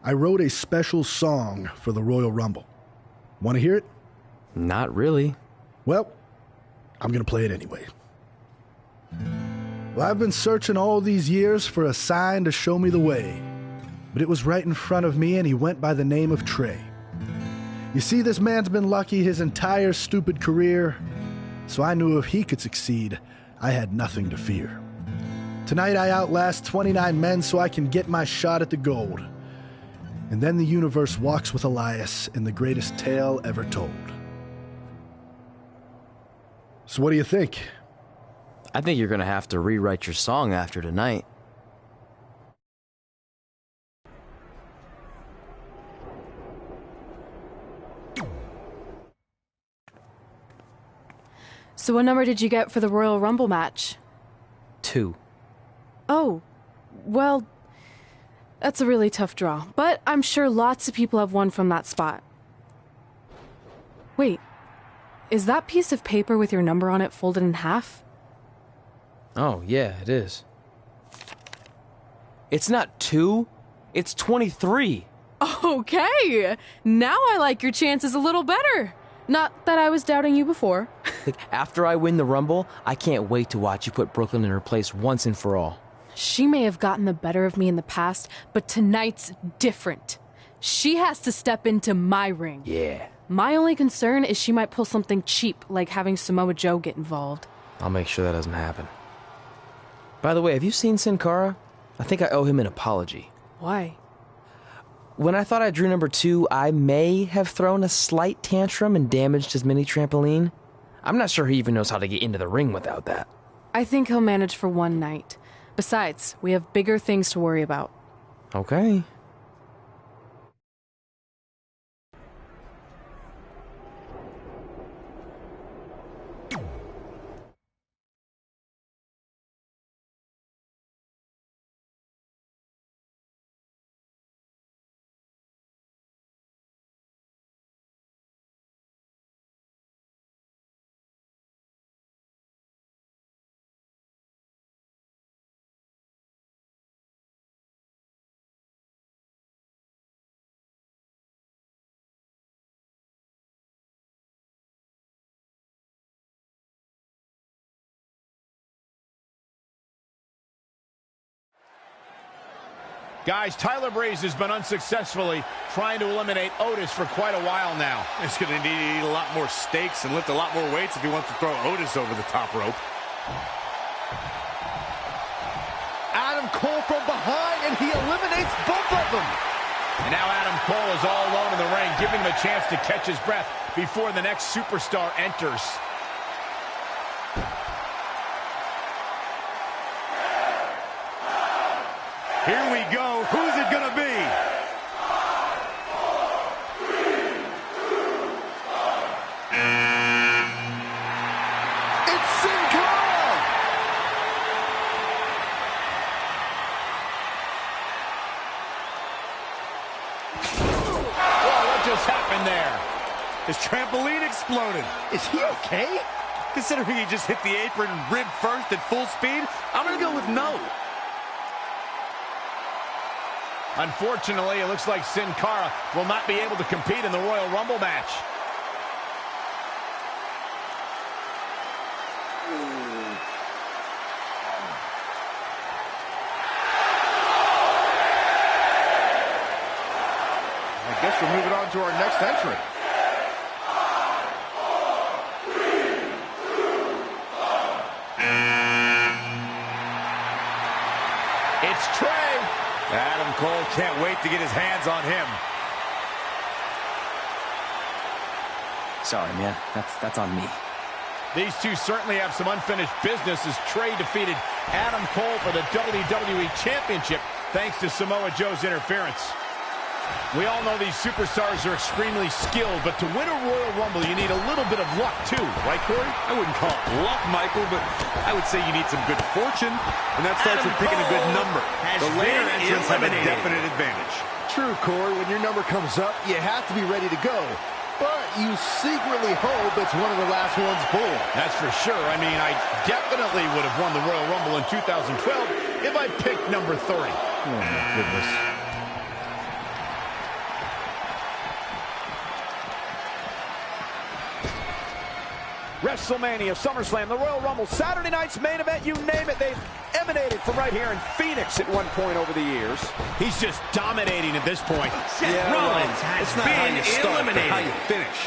I wrote a special song for the Royal Rumble. Want to hear it? Not really. Well, I'm going to play it anyway. Well, I've been searching all these years for a sign to show me the way, but it was right in front of me, and he went by the name of Trey. You see, this man's been lucky his entire stupid career, so I knew if he could succeed, I had nothing to fear. Tonight I outlast 29 men so I can get my shot at the gold. And then the universe walks with ELYOSE in the greatest tale ever told. So what do you think? I think you're gonna have to rewrite your song after tonight. So what number did you get for the Royal Rumble match? 2. Oh, well, that's a really tough draw. But I'm sure lots of people have won from that spot. Wait, is that piece of paper with your number on it folded in half? Oh, yeah, it is. It's not 2, it's 23. Okay, now I like your chances a little better. Not that I was doubting you before. Like, after I win the Rumble, I can't wait to watch you put Brooklyn in her place once and for all. She may have gotten the better of me in the past, but tonight's different. She has to step into my ring. Yeah. My only concern is she might pull something cheap, like having Samoa Joe get involved. I'll make sure that doesn't happen. By the way, have you seen Sin Cara? I think I owe him an apology. Why? When I thought I drew number 2, I may have thrown a slight tantrum and damaged his mini trampoline. I'm not sure he even knows how to get into the ring without that. I think he'll manage for one night. Besides, we have bigger things to worry about. Okay. Guys, Tyler Breeze has been unsuccessfully trying to eliminate Otis for quite a while now. He's going to need to eat a lot more steaks and lift a lot more weights if he wants to throw Otis over the top rope. Adam Cole from behind, and he eliminates both of them. And now Adam Cole is all alone in the ring, giving him a chance to catch his breath before the next superstar enters. Here we go. Who's it going to be? It's Sin Cara! Whoa, what just happened there? His trampoline exploded. Is he okay? Considering he just hit the apron rib first at full speed, I'm going to go with no. Unfortunately, it looks like Sin Cara will not be able to compete in the Royal Rumble match. I guess we're moving on to our next entrant. It's Trey. Adam Cole can't wait to get his hands on him. Sorry, man. That's on me. These two certainly have some unfinished business as Trey defeated Adam Cole for the WWE Championship thanks to Samoa Joe's interference. We all know these superstars are extremely skilled, but to win a Royal Rumble, you need a little bit of luck too, right, Corey? I wouldn't call it luck, Michael, but I would say you need some good fortune, and that starts with picking a good number. The later entrants have a definite advantage. True, Corey. When your number comes up, you have to be ready to go. But you secretly hope it's one of the last ones pulled. That's for sure. I mean, I definitely would have won the Royal Rumble in 2012 if I picked number 30. Oh, my goodness. And Cole, can wait to get his hands on him. It's Trey. Adam Cole can't wait to get his hands on him. Oh, my goodness. WrestleMania, SummerSlam, the Royal Rumble, Saturday night's main event, you name it, they've emanated from right here in Phoenix at one point over the years. He's just dominating at this point. Seth Rollins has been eliminated. How you finish.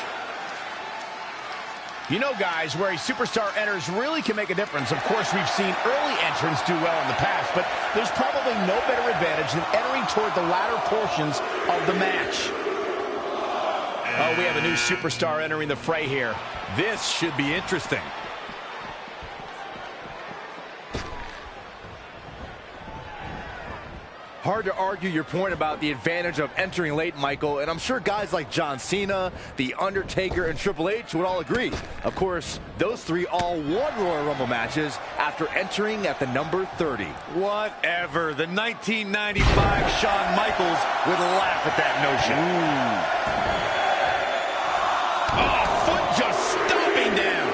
You know, guys, where a superstar enters really can make a difference. Of course, we've seen early entrants do well in the past, but there's probably no better advantage than entering toward the latter portions of the match. Oh, we have a new superstar entering the fray here. This should be interesting. Hard to argue your point about the advantage of entering late, Michael, and I'm sure guys like John Cena, The Undertaker, and Triple H would all agree. Of course, those three all won Royal Rumble matches after entering at the number 30. Whatever. The 1995 Shawn Michaels would laugh at that notion. Oh, foot just stomping down.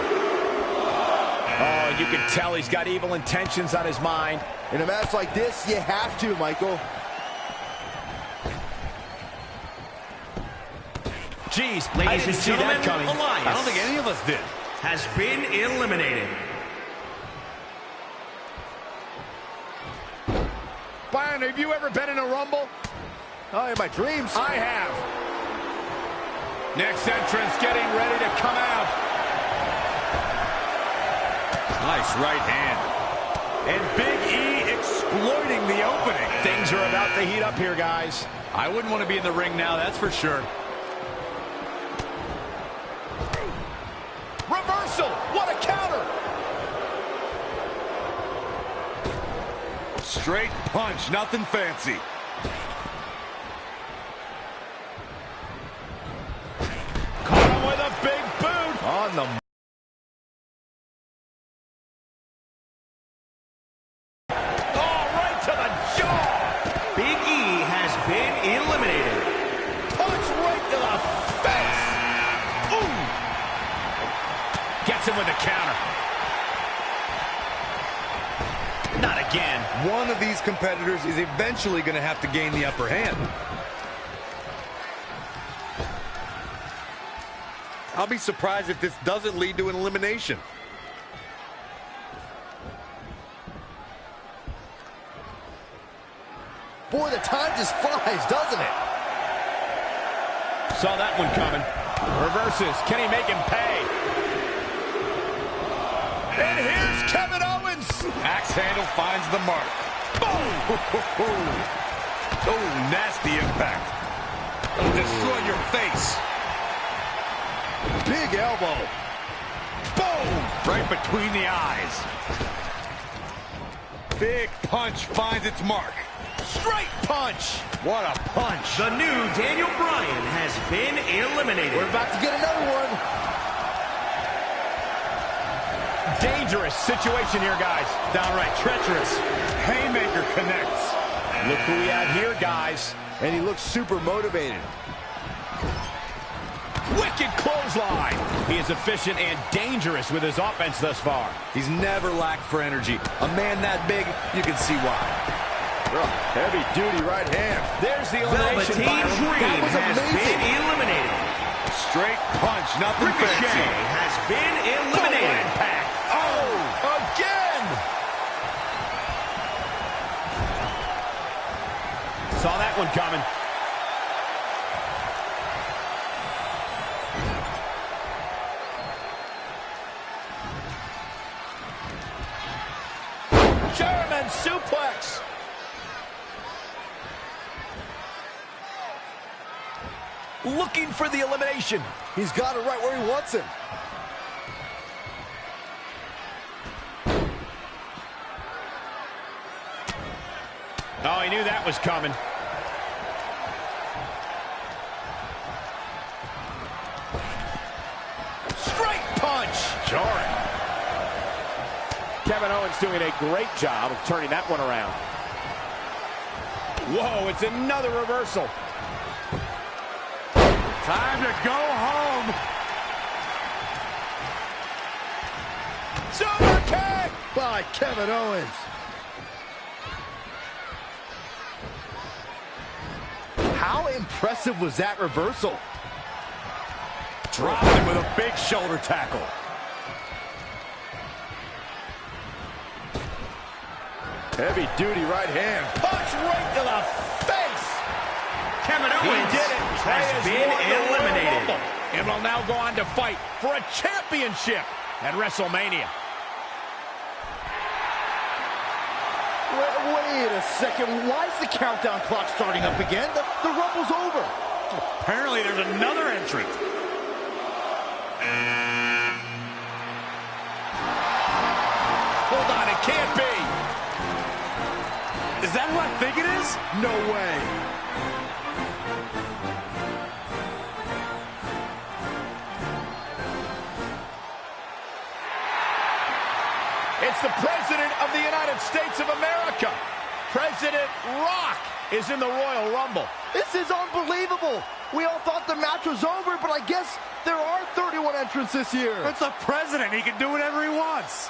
Oh, you can tell he's got evil intentions on his mind. In a match like this, you have to, Michael. Jeez, Ladies and gentlemen, I don't think any of us did. has been eliminated. Byron, have you ever been in a Rumble? Oh, in my dreams. I have. Next entrance getting ready to come out. Nice right hand. And Big E exploiting the opening. Things are about to heat up here, guys. I wouldn't want to be in the ring now, that's for sure. Reversal! What a counter! Straight punch, nothing fancy. Caught him with a big boot. On the... Him with a counter. Not again. One of these competitors is eventually going to have to gain the upper hand. I'll be surprised if this doesn't lead to an elimination. Boy, the time just flies, doesn't it? Saw that one coming. Reverses. Can he make him pay? And here's Kevin Owens. Axe handle finds the mark. Boom! Oh, nasty impact. It'll destroy your face. Big elbow. Boom! Right between the eyes. Big punch finds its mark. Straight punch. What a punch. The new Daniel Bryan has been eliminated. We're about to get another one. Dangerous situation here, guys. Downright treacherous. Haymaker connects. Look who we have here, guys. And he looks super motivated. Wicked clothesline. He is efficient and dangerous with his offense thus far. He's never lacked for energy. A man that big, you can see why. Oh, heavy-duty right hand. There's the elimination. Velveteen Dream has been eliminated. Straight punch, nothing Ricochet fancy. has been eliminated. Impact. Oh, again. Saw that one coming. German suplex. Looking for the elimination. He's got it right where he wants him. Oh, he knew that was coming. Straight punch. Jarring. Kevin Owens doing a great job of turning that one around. Whoa, it's another reversal. Time to go home. Super kick by Kevin Owens. How impressive was that reversal? Dropped him with a big shoulder tackle. Heavy-duty right hand. Punch right to the face. Kevin Owens He did it. Trey has been eliminated. And will now go on to fight for a championship at WrestleMania. Wait a second. Why is the countdown clock starting up again? The Rumble's over. Apparently there's another entrant. Hold on, it can't be. Is that who I think it is? No way. It's the President of the United States of America. President Rock is in the Royal Rumble. This is unbelievable. We all thought the match was over, but I guess there are 31 entrants this year. It's the president. He can do whatever he wants.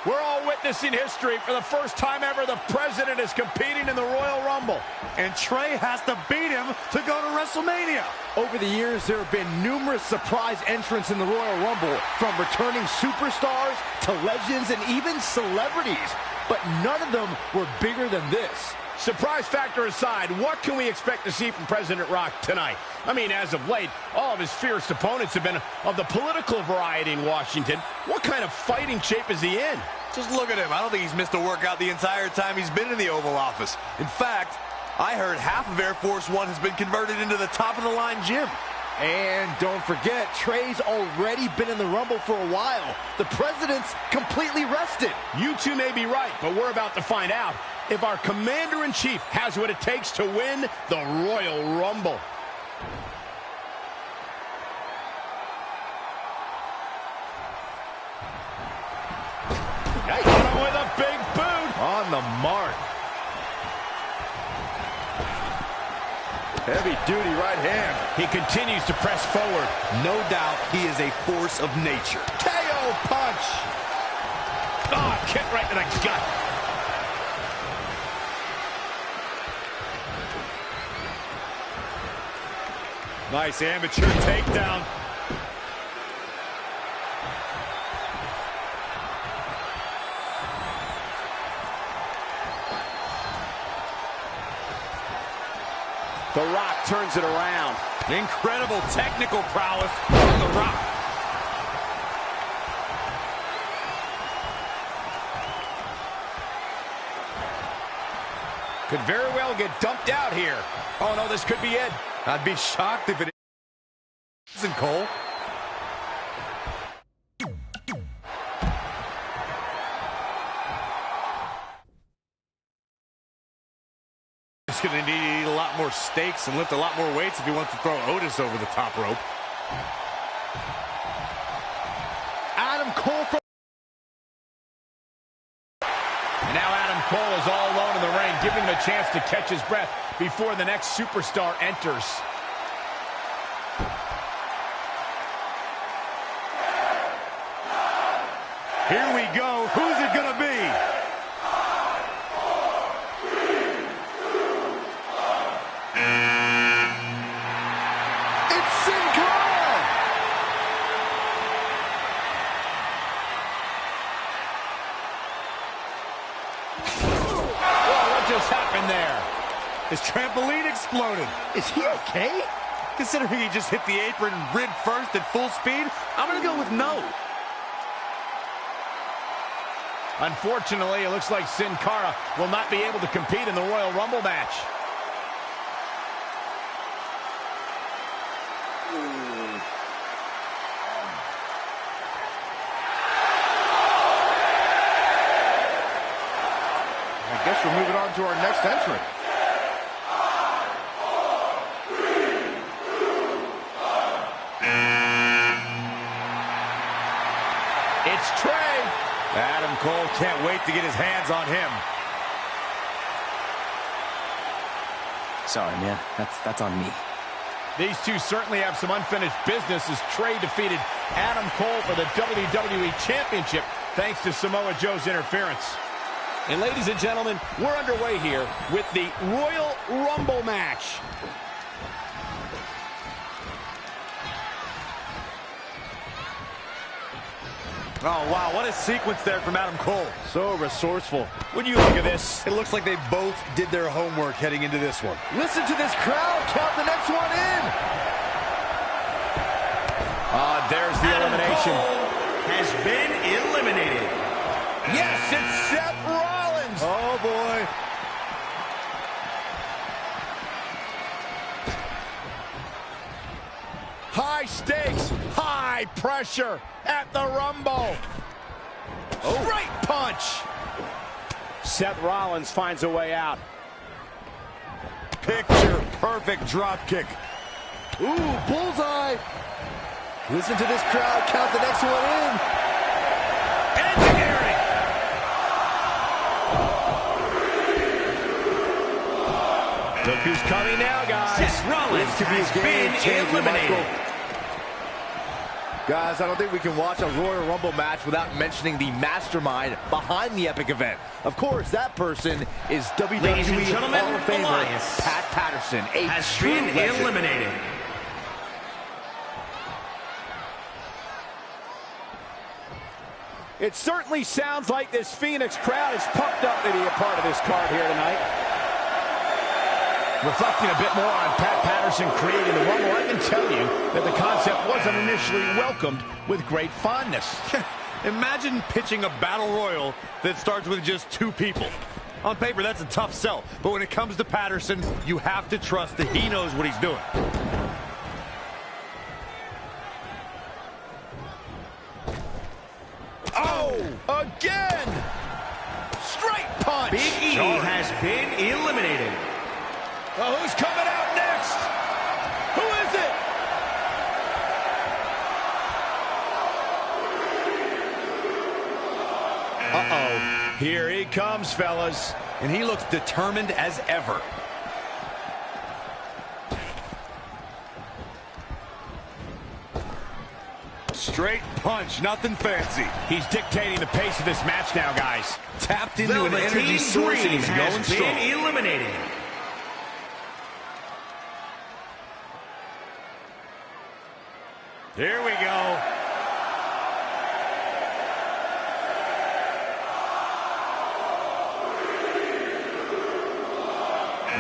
We're all witnessing history. For the first time ever, the President is competing in the Royal Rumble. And Trey has to beat him to go to WrestleMania. Over the years, there have been numerous surprise entrants in the Royal Rumble, from returning superstars to legends and even celebrities. But none of them were bigger than this. Surprise factor aside, what can we expect to see from President Rock tonight? I mean, as of late, all of his fierce opponents have been of the political variety in Washington. What kind of fighting shape is he in? Just look at him. I don't think he's missed a workout the entire time he's been in the Oval Office. In fact, I heard half of Air Force One has been converted into the top-of-the-line gym. And don't forget, Trey's already been in the Rumble for a while. The President's completely rested. You two may be right, but we're about to find out if our Commander-in-Chief has what it takes to win the Royal Rumble. Hit him with a big boot. On the mark. Heavy-duty right hand. He continues to press forward. No doubt he is a force of nature. KO punch. Oh, kick right to the gut. Nice amateur takedown. The Rock turns it around. Incredible technical prowess from The Rock. Could very well get dumped out here. Oh, no, this could be it. I'd be shocked if it isn't, Cole. He's going to need a lot more stakes and lift a lot more weights if he wants to throw Otis over the top rope. Adam Cole from... And now Adam Cole is all alone in the ring, giving him a chance to catch his breath before the next superstar enters. Here we go. Who's it going to be? It's Sin Cara! Whoa, what just happened there? His trampoline exploded. Is he okay? Considering he just hit the apron rib first at full speed, I'm going to go with no. Unfortunately, it looks like Sin Cara will not be able to compete in the Royal Rumble match. I guess we're moving on to our next entrant. It's Trey. Adam Cole can't wait to get his hands on him. Sorry, man. That's on me. These two certainly have some unfinished business as Trey defeated Adam Cole for the WWE Championship thanks to Samoa Joe's interference. And ladies and gentlemen, we're underway here with the Royal Rumble match. Oh, wow, what a sequence there from Adam Cole. So resourceful. When you look at this, It looks like they both did their homework heading into this one. Listen to this crowd. Count the next one in. there's the elimination. Cole has been eliminated. Yes, it's Seth Rollins. Oh, boy. High stakes, high pressure at the Rumble. Straight punch. Seth Rollins finds a way out. Picture perfect drop kick. Ooh, bullseye. Listen to this crowd. Count the next one in. Engineering. Look who's coming now, guys. Seth Rollins has been eliminated. Guys, I don't think we can watch a Royal Rumble match without mentioning the mastermind behind the epic event. Of course, that person is Ladies and WWE gentlemen, Hall of Famer ELYOSE Pat Patterson, a has true been legend. eliminated. It certainly sounds like this Phoenix crowd is pumped up to be a part of this card here tonight. Reflecting a bit more on Pat Patterson creating the Rumble, I can tell you that the concept wasn't initially welcomed with great fondness. Imagine pitching a battle royal that starts with just 2 people. On paper, that's a tough sell. But when it comes to Patterson, you have to trust that he knows what he's doing. Oh, again! Straight punch! Big E has been eliminated. Well, who's coming out next? Who is it? Uh-oh. Here he comes, fellas. And he looks determined as ever. Straight punch, nothing fancy. He's dictating the pace of this match now, guys. Tapped into an energy source and he's going strong. Been eliminated. Here we go.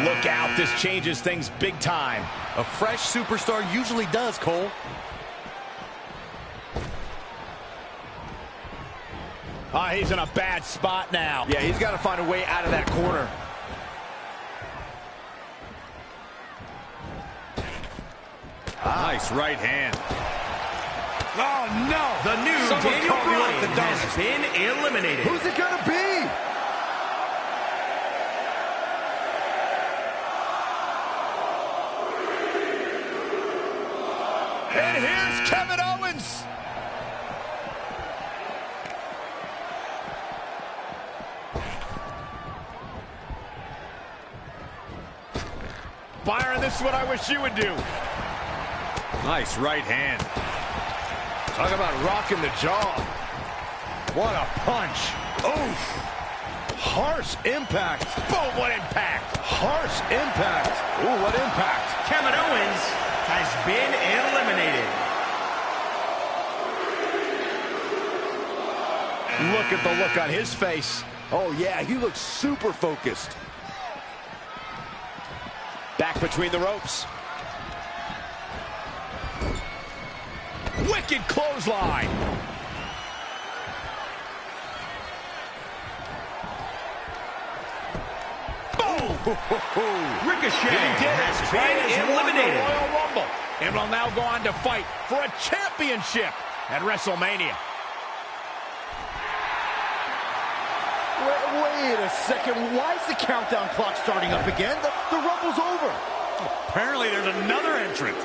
Look out, this changes things big time. A fresh superstar usually does, Cole. He's in a bad spot now. Yeah, he's got to find a way out of that corner. Nice right hand. Oh, no. The new Daniel Bryan has been eliminated. Who's it going to be? And here's Kevin Owens. Byron, this is what I wish you would do. Nice right hand. Talk about rocking the jaw. What a punch. Oof. Harsh impact. Boom, what impact. Harsh impact. Ooh, what impact. Kevin Owens has been eliminated. Look at the look on his face. Oh, yeah, he looks super focused. Back between the ropes. Wicked clothesline. Boom! Ricochet has been eliminated. Royal Rumble, and will now go on to fight for a championship at WrestleMania. Wait a second. Why is the countdown clock starting up again? The Rumble's over. Apparently there's another entrant.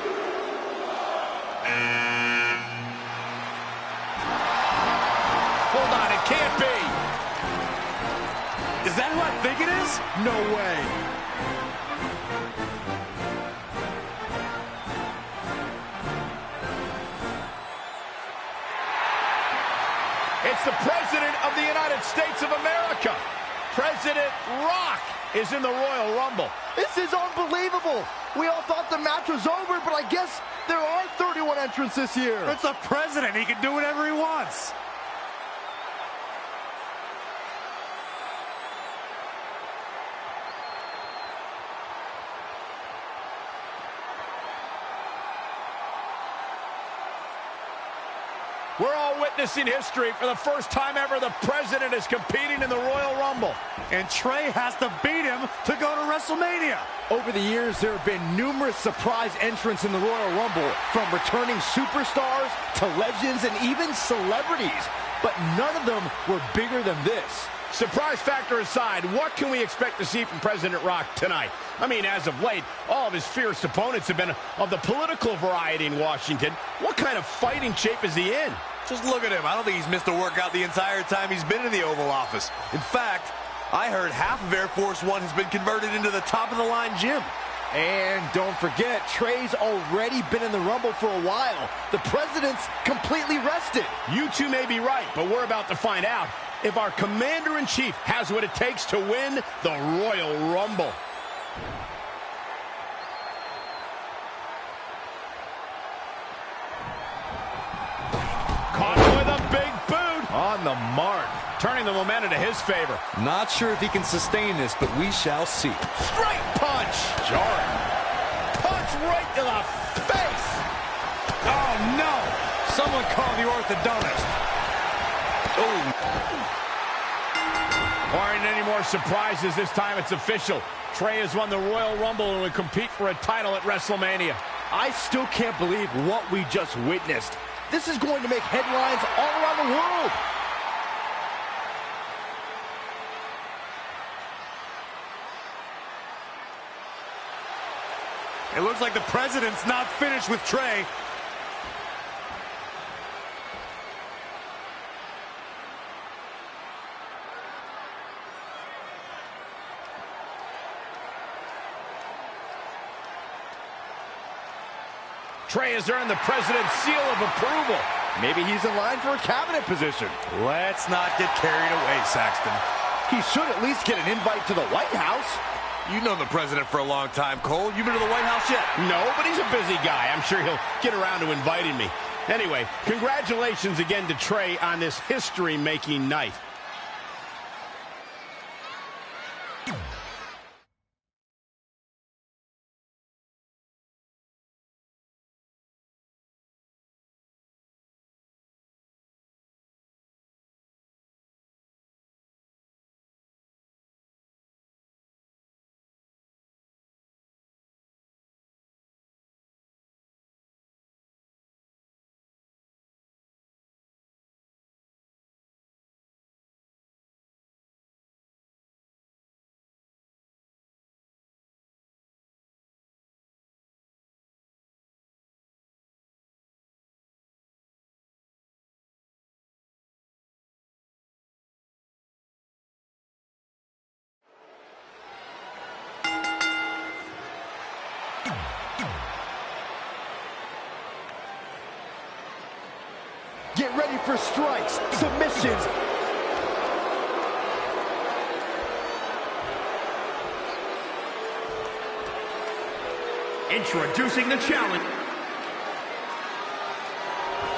Hold on, it can't be. Is that who I think it is? No way. It's the President of the United States of America. President Rock is in the Royal Rumble. This is unbelievable. We all thought the match was over, but I guess there are 31 entrants this year. It's the president. He can do whatever he wants. We're all witnessing history. For the first time ever, the president is competing in the Royal Rumble. And Trey has to beat him to go to WrestleMania. Over the years, there have been numerous surprise entrants in the Royal Rumble, from returning superstars to legends and even celebrities. But none of them were bigger than this. Surprise factor aside, what can we expect to see from President Rock tonight? I mean, as of late, all of his fierce opponents have been of the political variety in Washington. What kind of fighting shape is he in? Just look at him. I don't think he's missed a workout the entire time he's been in the Oval Office. In fact, I heard half of Air Force One has been converted into the top-of-the-line gym. And don't forget, Trey's already been in the Rumble for a while. The president's completely rested. You two may be right, but we're about to find out if our Commander-in-Chief has what it takes to win the Royal Rumble. Caught with a big boot. On the mark. Turning the momentum to his favor. Not sure if he can sustain this, but we shall see. Straight punch. Jarring. Punch right to the face. Oh, no. Someone call the orthodontist. Oh. Barring any more surprises, this time it's official. Trey has won the Royal Rumble and will compete for a title at WrestleMania. I still can't believe what we just witnessed. This is going to make headlines all around the world. It looks like the president's not finished with Trey. Trey has earned the president's seal of approval. Maybe he's in line for a cabinet position. Let's not get carried away, Saxton. He should at least get an invite to the White House. You've known the president for a long time, Cole. You been to the White House yet? No, but he's a busy guy. I'm sure he'll get around to inviting me. Anyway, congratulations again to Trey on this history-making night. Get ready for strikes, submissions. Introducing the challenge.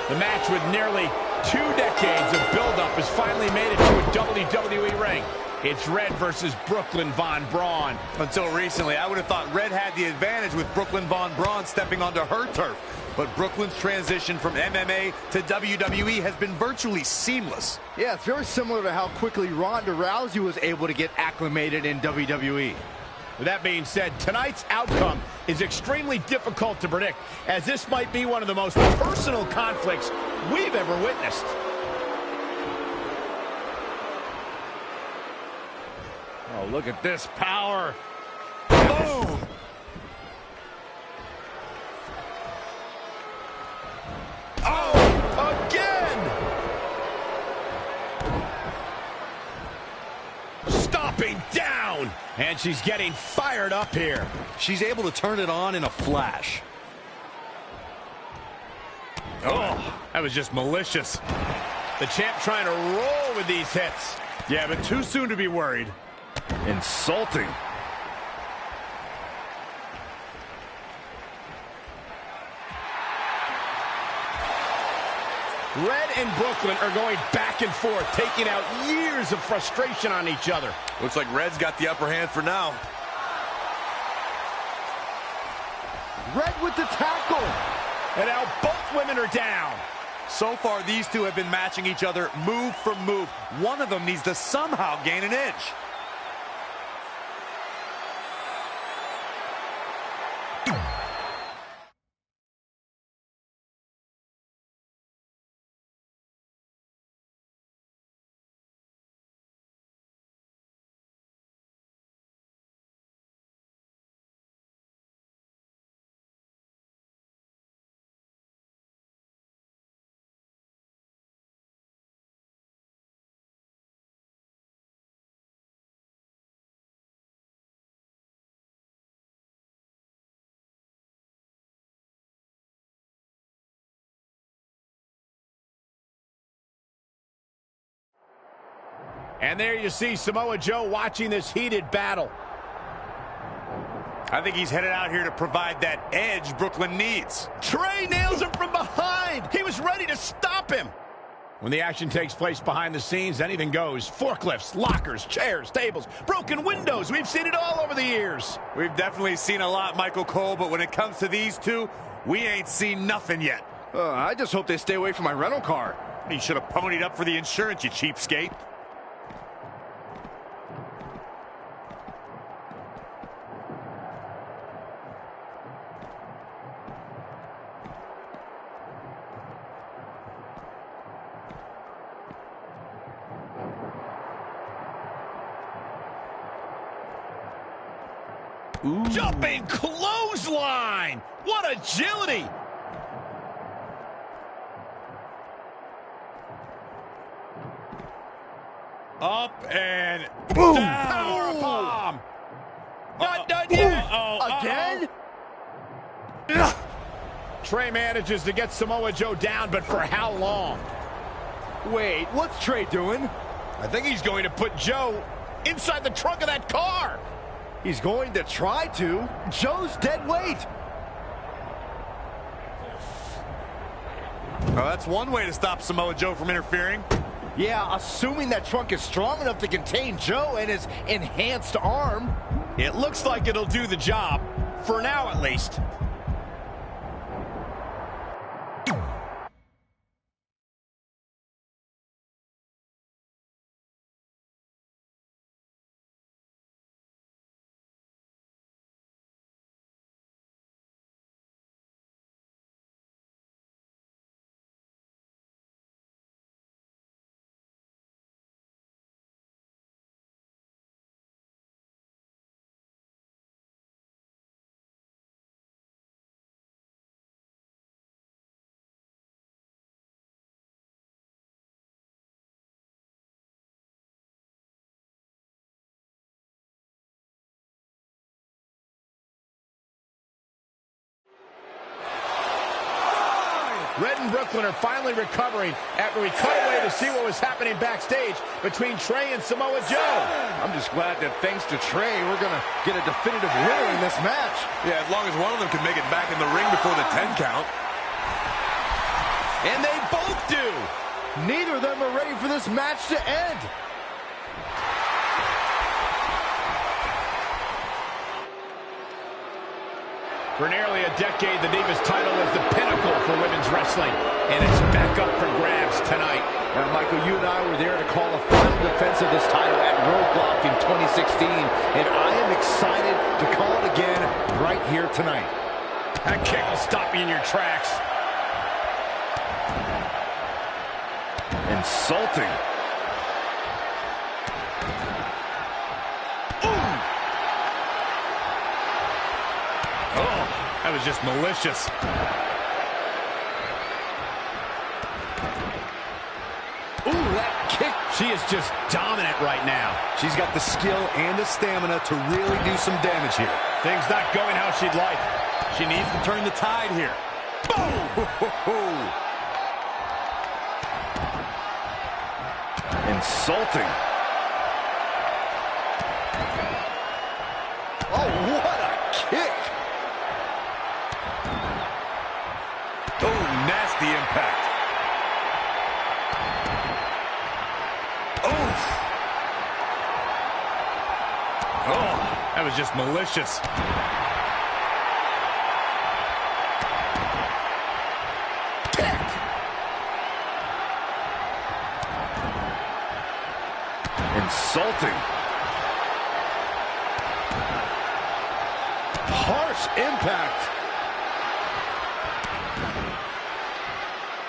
The match with nearly 2 decades of build-up has finally made it to a WWE ring. It's Red versus Brooklyn Von Braun. Until recently, I would have thought Red had the advantage with Brooklyn Von Braun stepping onto her turf. But Brooklyn's transition from MMA to WWE has been virtually seamless. Yeah, it's very similar to how quickly Ronda Rousey was able to get acclimated in WWE. With that being said, tonight's outcome is extremely difficult to predict, as this might be one of the most personal conflicts we've ever witnessed. Oh, look at this power. Boom! Oh, again! Stomping down! And she's getting fired up here. She's able to turn it on in a flash. Oh, that was just malicious. The champ trying to roll with these hits. Yeah, but too soon to be worried. Insulting. Red and Brooklyn are going back and forth, taking out years of frustration on each other. Looks like Red's got the upper hand for now. Red with the tackle. And now both women are down. So far, these two have been matching each other move for move. One of them needs to somehow gain an edge. And there you see Samoa Joe watching this heated battle. I think he's headed out here to provide that edge Brooklyn needs. Trey nails him from behind. He was ready to stop him. When the action takes place behind the scenes, anything goes. Forklifts, lockers, chairs, tables, broken windows. We've seen it all over the years. We've definitely seen a lot, Michael Cole, but when it comes to these two, we ain't seen nothing yet. I just hope they stay away from my rental car. You should have ponied up for the insurance, you cheapskate. Ooh. Jumping clothesline! What agility! Up and boom! Down. Power bomb! Not done yet! Again? Trey manages to get Samoa Joe down, but for how long? Wait, what's Trey doing? I think he's going to put Joe inside the trunk of that car. He's going to try to. Joe's dead weight. Well, that's one way to stop Samoa Joe from interfering. Yeah, assuming that trunk is strong enough to contain Joe and his enhanced arm. It looks like it'll do the job, for now at least. Red and Brooklyn are finally recovering after we cut away to see what was happening backstage between Trey and Samoa Joe. I'm just glad that thanks to Trey, we're going to get a definitive winner in this match. Yeah, as long as one of them can make it back in the ring before the 10 count. And they both do. Neither of them are ready for this match to end. For nearly a decade, the Divas title was the pinnacle for women's wrestling, and it's back up for grabs tonight. Michael, you and I were there to call a final defense of this title at Roadblock in 2016, and I am excited to call it again right here tonight. That kick will stop you in your tracks. Insulting. That was just malicious. Ooh, that kick. She is just dominant right now. She's got the skill and the stamina to really do some damage here. Things not going how she'd like. She needs to turn the tide here. Boom! Insulting. Oh, what a kick. Oh, nasty impact. Oh. Oh, that was just malicious. Kick. Insulting. Harsh impact.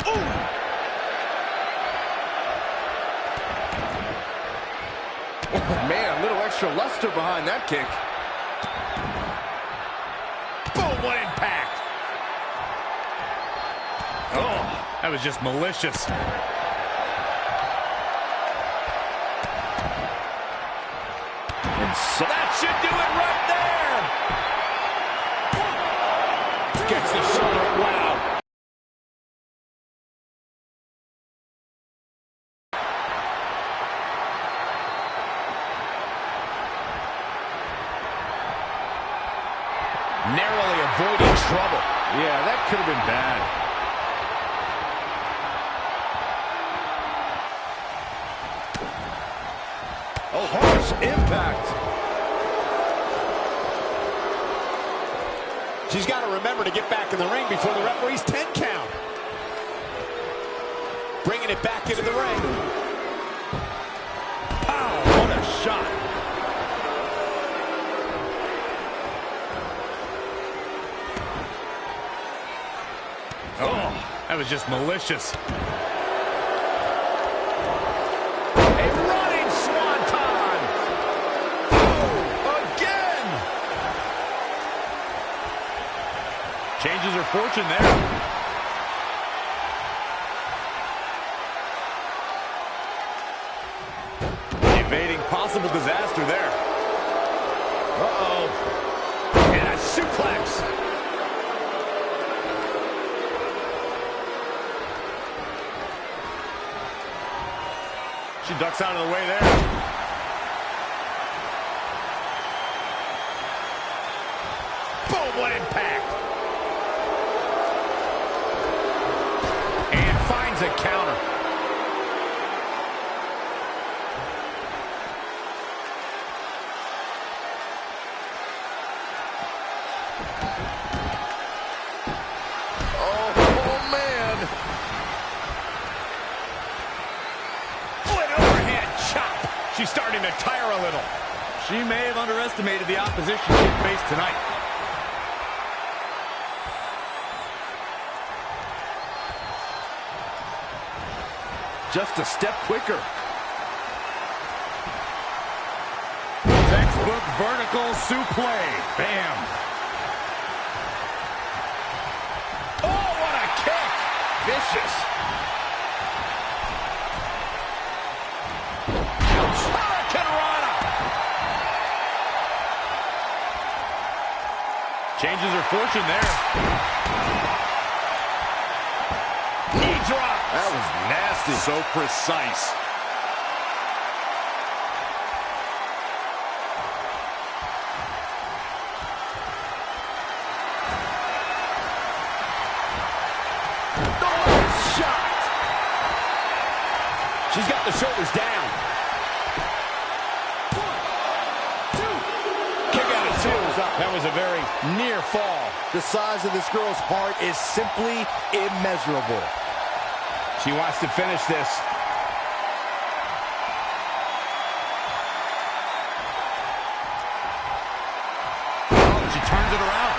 Ooh. Oh, man, a little extra luster behind that kick. Boom, what impact. Oh, that was just malicious. That should do it right there. Gets the shoulder. Wow. Narrowly avoiding trouble. Yeah, that could have been bad. Oh, harsh impact. She's got to remember to get back in the ring before the referee's 10 count. Bringing it back into the ring. Pow, what a shot. Oh, that was just malicious. A running swanton. Oh, again. Changes her fortune there. Evading possible disaster there. Uh-oh. And a suplex. She ducks out of the way there. Boom, what impact. And finds a counter. Oh, man. She's starting to tire a little. She may have underestimated the opposition she faced tonight. Just a step quicker. Textbook vertical suplex. Bam. Oh, what a kick. Vicious. Changes her fortune there. Knee drop. That was nasty. So precise. Oh, shot. She's got the shoulders down. 1, 2. Kick out of 2. That was a very near fall. The size of this girl's heart is simply immeasurable. She wants to finish this. Oh, she turns it around.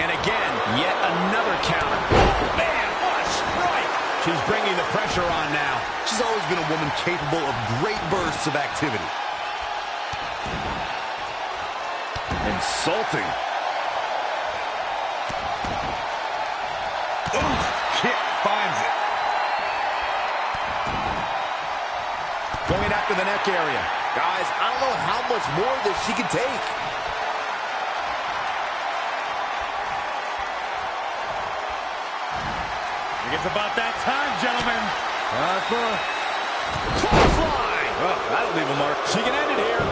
And again, yet another counter. Oh, man, what a strike. She's bringing the pressure on now. She's always been a woman capable of great bursts of activity. Insulting. Ooh, kick finds it. Going after the neck area. Guys, I don't know how much more of this she can take. I think it's about that time, gentlemen. Clothesline. Oh, that'll leave a mark. She can end it here.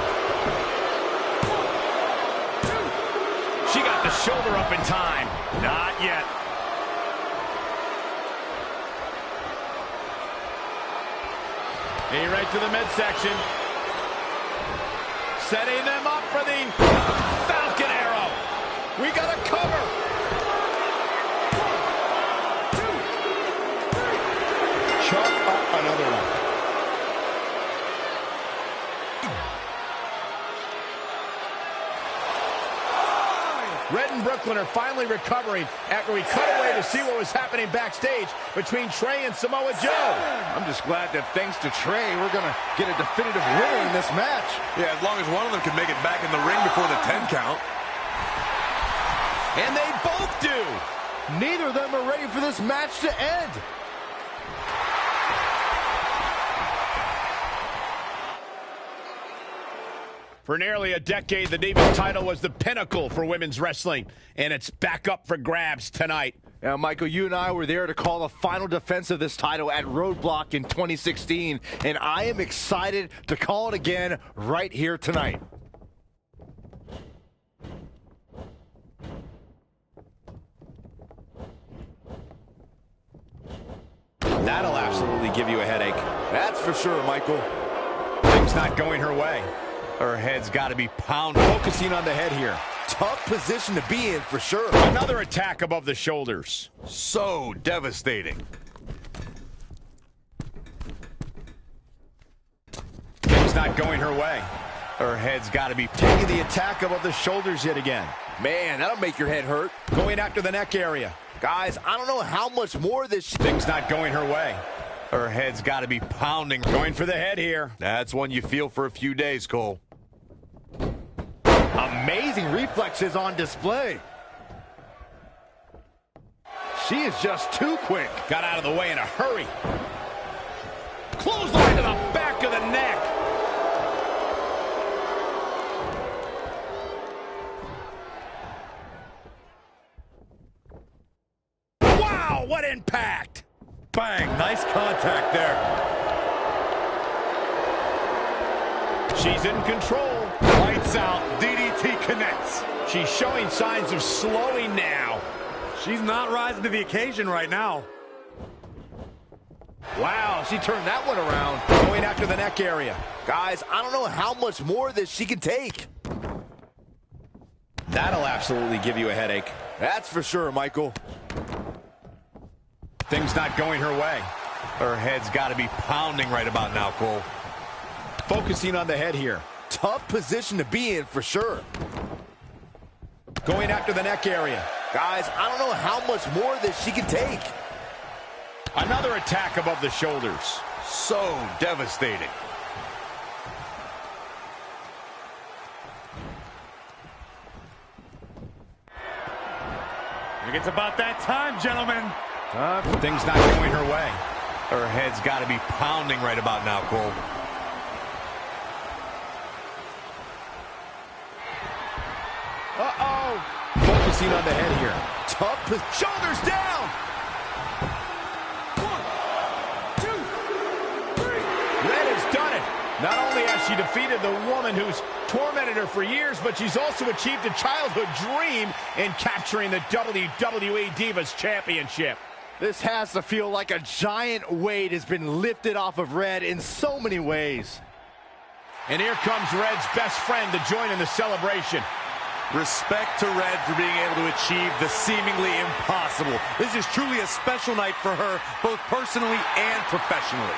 She got the shoulder up in time. Not yet. Hey, right to the midsection. Setting them up for the Falcon Arrow. We got a cover. 1, 2, 3. Chalk up another one. Red and Brooklyn are finally recovering after we cut away to see what was happening backstage between Trey and Samoa Joe. I'm just glad that thanks to Trey, we're going to get a definitive winner in this match. Yeah, as long as one of them can make it back in the ring before the 10 count. And they both do. Neither of them are ready for this match to end. For nearly a decade, the Divas title was the pinnacle for women's wrestling, and it's back up for grabs tonight. Now, Michael, you and I were there to call the final defense of this title at Roadblock in 2016, and I am excited to call it again right here tonight. That'll absolutely give you a headache. That's for sure, Michael. Things not going her way. Her head's got to be pounded. Focusing on the head here. Tough position to be in for sure. Another attack above the shoulders. So devastating. Things not going her way. Her head's got to be taking the attack above the shoulders yet again. Man, that'll make your head hurt. Going after the neck area. Guys, I don't know how much more this... Things not going her way. Her head's got to be pounding. Going for the head here. That's one you feel for a few days, Cole. Amazing reflexes on display. She is just too quick. Got out of the way in a hurry. Clothesline to the back of the neck. Wow, what impact! Bang, nice contact there. She's in control. Lights out, DDT connects. She's showing signs of slowing now. She's not rising to the occasion right now. Wow, she turned that one around. Going after the neck area. Guys, I don't know how much more of this she can take. That'll absolutely give you a headache. That's for sure, Michael. Things not going her way. Her head's got to be pounding right about now, Cole. Focusing on the head here. Tough position to be in for sure. Going after the neck area. Guys, I don't know how much more of this she can take. Another attack above the shoulders. So devastating. I think it's about that time, gentlemen. Things not going her way. Her head's got to be pounding right about now, Cole. Uh-oh. Focusing on the head here. Tough. Shoulders down. 1, 2, 3. Red has done it. Not only has she defeated the woman who's tormented her for years, but she's also achieved a childhood dream in capturing the WWE Divas Championship. This has to feel like a giant weight has been lifted off of Red in so many ways. And here comes Red's best friend to join in the celebration. Respect to Red for being able to achieve the seemingly impossible. This is truly a special night for her, both personally and professionally.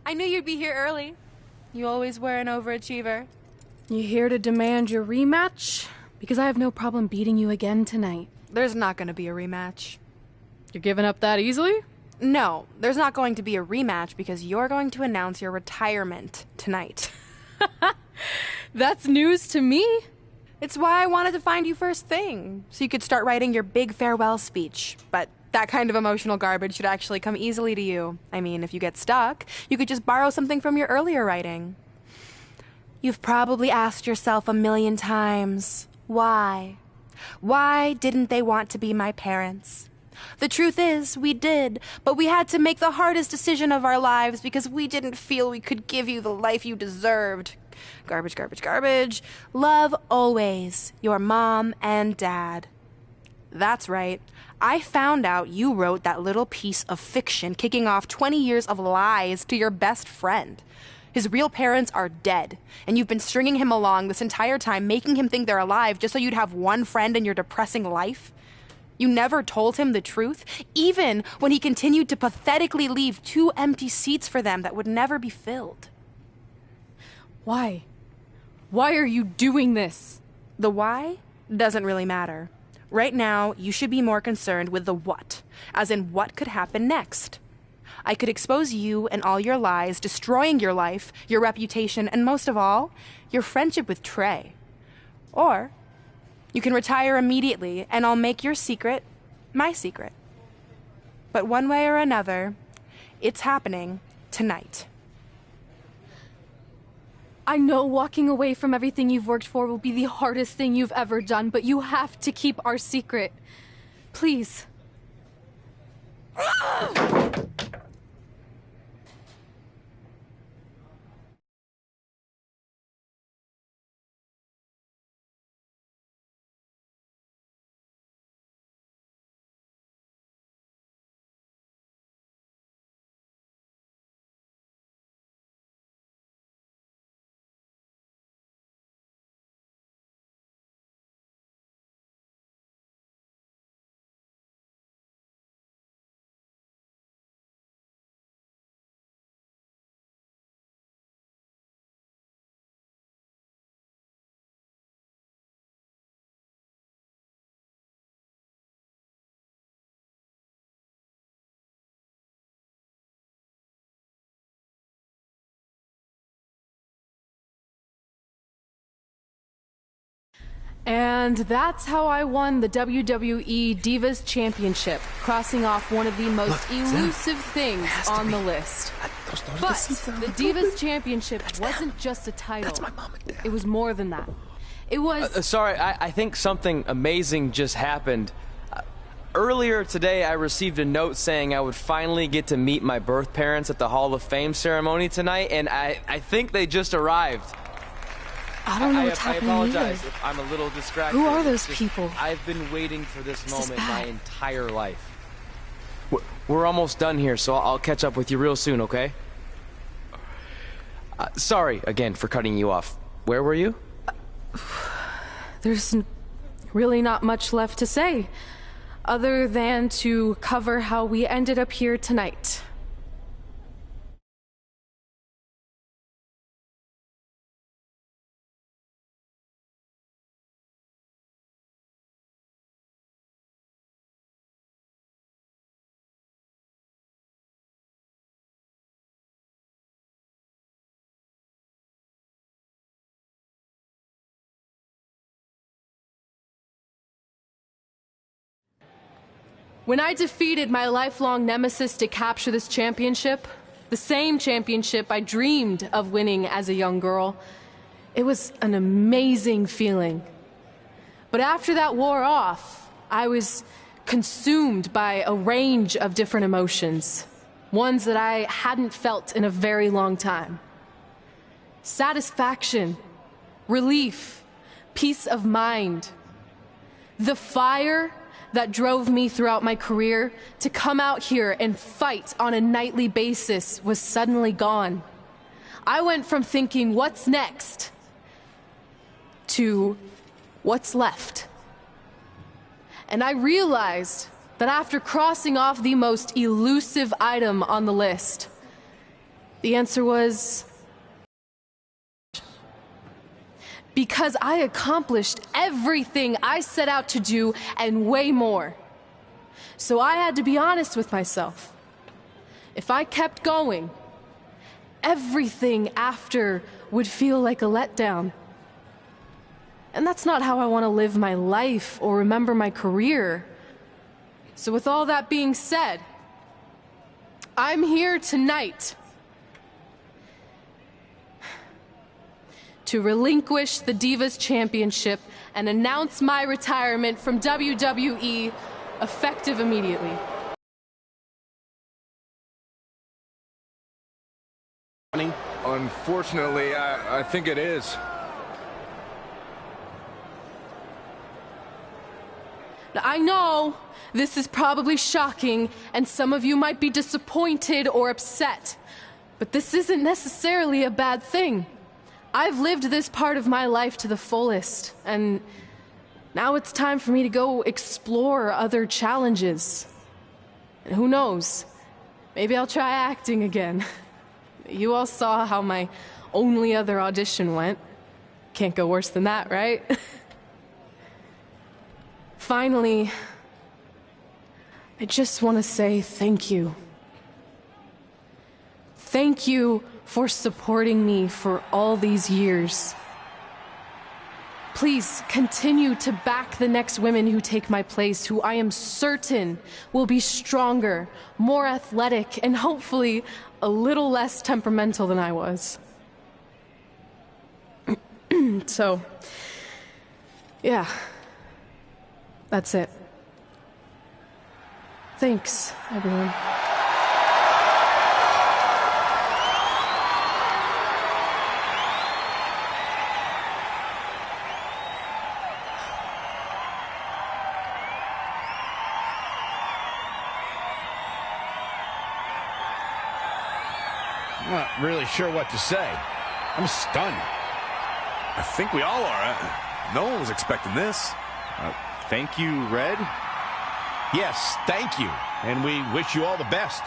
I knew you'd be here early. You always were an overachiever. You here to demand your rematch? Because I have no problem beating you again tonight. There's not going to be a rematch. You're giving up that easily? No, there's not going to be a rematch because you're going to announce your retirement tonight. That's news to me. It's why I wanted to find you first thing, so you could start writing your big farewell speech. But that kind of emotional garbage should actually come easily to you. I mean, if you get stuck, you could just borrow something from your earlier writing. You've probably asked yourself a million times, why? Why didn't they want to be my parents? The truth is, we did, but we had to make the hardest decision of our lives because we didn't feel we could give you the life you deserved. Garbage, garbage, garbage. Love always, your mom and dad. That's right. I found out you wrote that little piece of fiction kicking off 20 years of lies to your best friend. His real parents are dead, and you've been stringing him along this entire time, making him think they're alive just so you'd have one friend in your depressing life. You never told him the truth, even when he continued to pathetically leave 2 empty seats for them that would never be filled. Why? Why are you doing this? The why doesn't really matter. Right now, you should be more concerned with the what, as in what could happen next. I could expose you and all your lies, destroying your life, your reputation, and most of all, your friendship with Trey. Or you can retire immediately, and I'll make your secret my secret. But one way or another, it's happening tonight. I know walking away from everything you've worked for will be the hardest thing you've ever done, but you have to keep our secret. Please. And that's how I won the WWE Divas Championship, crossing off one of the most elusive things on the list. But the Divas Championship wasn't just a title. That's my mom and dad. It was more than that. It was... Sorry, I think something amazing just happened. Earlier today, I received a note saying I would finally get to meet my birth parents at the Hall of Fame ceremony tonight, and I think they just arrived. I don't know what's happening I apologize either. if I'm a little distracted. Who are those people? I've been waiting for this moment my entire life. We're almost done here, so I'll catch up with you real soon, okay? Sorry, again, for cutting you off. Where were you? There's really not much left to say, other than to cover how we ended up here tonight. When I defeated my lifelong nemesis to capture this championship, the same championship I dreamed of winning as a young girl, it was an amazing feeling. But after that wore off, I was consumed by a range of different emotions, ones that I hadn't felt in a very long time. Satisfaction, relief, peace of mind. The fire that drove me throughout my career to come out here and fight on a nightly basis was suddenly gone. I went from thinking, what's next, to what's left. And I realized that after crossing off the most elusive item on the list, The answer was... because I accomplished everything I set out to do and way more. So I had to be honest with myself. If I kept going, everything after would feel like a letdown. And that's not how I want to live my life or remember my career. So with all that being said, I'm here tonight to relinquish the Divas Championship and announce my retirement from WWE, effective immediately. Unfortunately, I think it is. Now, I know this is probably shocking, and some of you might be disappointed or upset, but this isn't necessarily a bad thing. I've lived this part of my life to the fullest, and now it's time for me to go explore other challenges. And who knows, maybe I'll try acting again. You all saw how my only other audition went. Can't go worse than that, right? Finally, I just want to say thank you. Thank you for supporting me for all these years. Please continue to back the next women who take my place, who I am certain will be stronger, more athletic, and hopefully a little less temperamental than I was. So, yeah, that's it. Thanks, everyone. I'm not really sure what to say. I'm stunned. I think we all are. No one was expecting this. Thank you, Red. Yes, thank you. And we wish you all the best.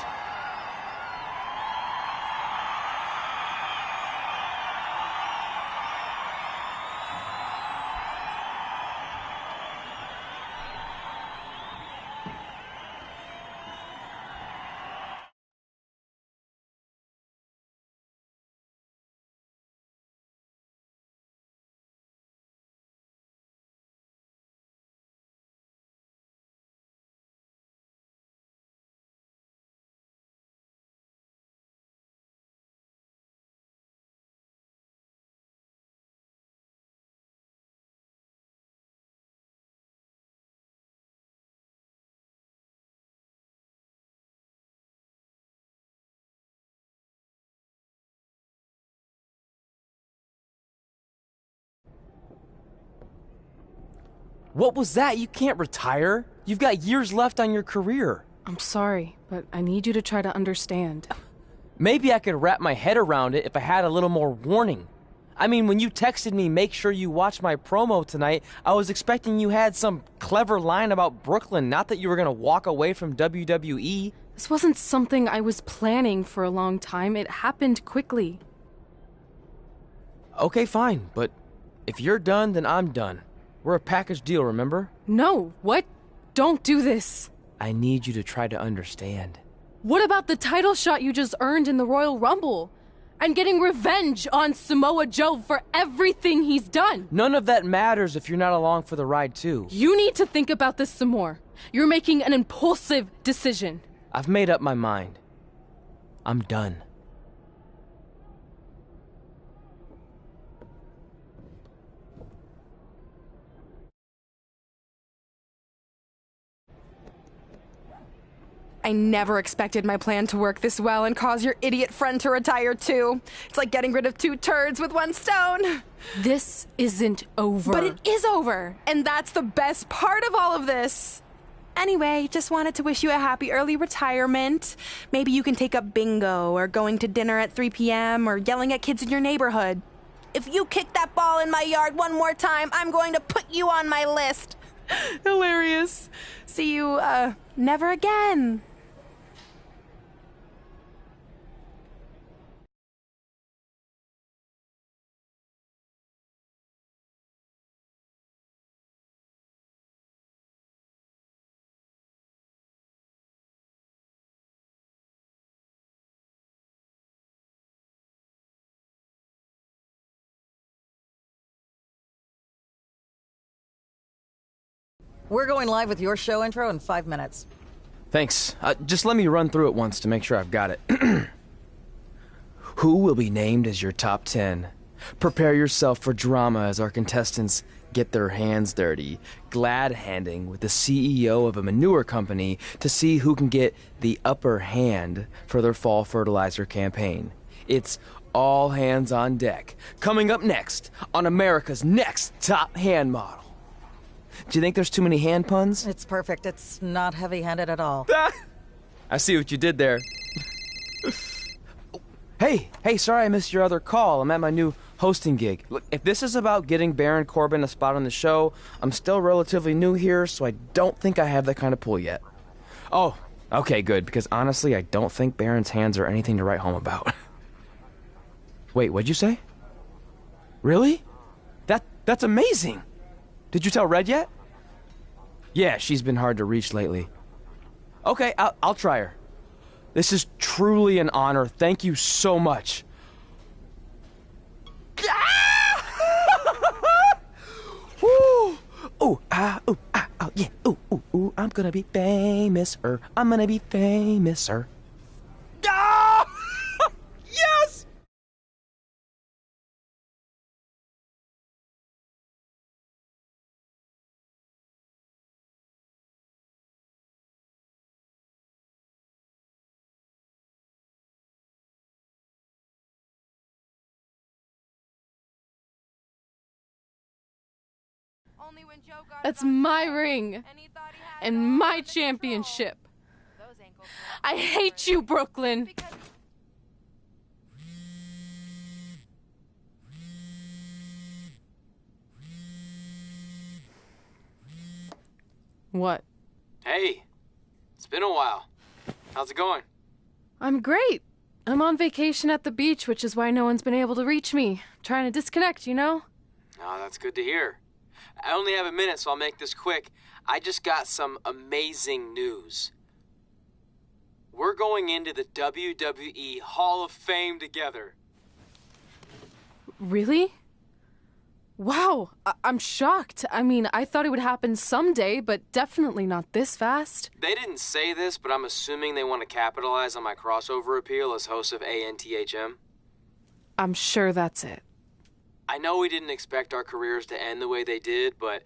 What was that? You can't retire. You've got years left on your career. I'm sorry, but I need you to try to understand. Maybe I could wrap my head around it if I had a little more warning. I mean, when you texted me, make sure you watch my promo tonight, I was expecting you had some clever line about Brooklyn, not that you were going to walk away from WWE. This wasn't something I was planning for a long time. It happened quickly. Okay, fine, but if you're done, then I'm done. We're a package deal, remember? No, what? Don't do this. I need you to try to understand. What about the title shot you just earned in the Royal Rumble? And getting revenge on Samoa Joe for everything he's done? None of that matters if you're not along for the ride, too. You need to think about this some more. You're making an impulsive decision. I've made up my mind. I'm done. I never expected my plan to work this well and cause your idiot friend to retire too. It's like getting rid of 2 turds with 1 stone. This isn't over. But it is over, and that's the best part of all of this. Anyway, just wanted to wish you a happy early retirement. Maybe you can take up bingo or going to dinner at 3 p.m. or yelling at kids in your neighborhood. If you kick that ball in my yard one more time, I'm going to put you on my list. Hilarious. See you, never again. We're going live with your show intro in 5 minutes. Thanks. Just let me run through it once to make sure I've got it. Who will be named as your top 10? Prepare yourself for drama as our contestants get their hands dirty, glad-handing with the CEO of a manure company to see who can get the upper hand for their fall fertilizer campaign. It's all hands on deck. Coming up next on America's Next Top Hand Model. Do you think there's too many hand puns? It's perfect. It's not heavy-handed at all. I see what you did there. Hey, sorry I missed your other call. I'm at my new hosting gig. Look, if this is about getting Baron Corbin a spot on the show, I'm still relatively new here, so I don't think I have that kind of pull yet. Oh, okay, good, because honestly, I don't think Baron's hands are anything to write home about. Wait, what'd you say? Really? That's amazing! Did you tell Red yet? Yeah, she's been hard to reach lately. Okay, I'll try her. This is truly an honor. Thank you so much. Woo! Ooh, yeah. Ooh, I'm gonna be famous, I'm gonna be famous, Ah! Yes! That's my ring and my championship. I hate you, Brooklyn. What? Hey, it's been a while. How's it going? I'm great. I'm on vacation at the beach, which is why no one's been able to reach me. Trying to disconnect, you know? Oh, that's good to hear. I only have a minute, so I'll make this quick. I just got some amazing news. We're going into the WWE Hall of Fame together. Really? Wow, I'm shocked. I mean, I thought it would happen someday, but definitely not this fast. They didn't say this, but I'm assuming they want to capitalize on my crossover appeal as host of ANTHM. I'm sure that's it. I know we didn't expect our careers to end the way they did, but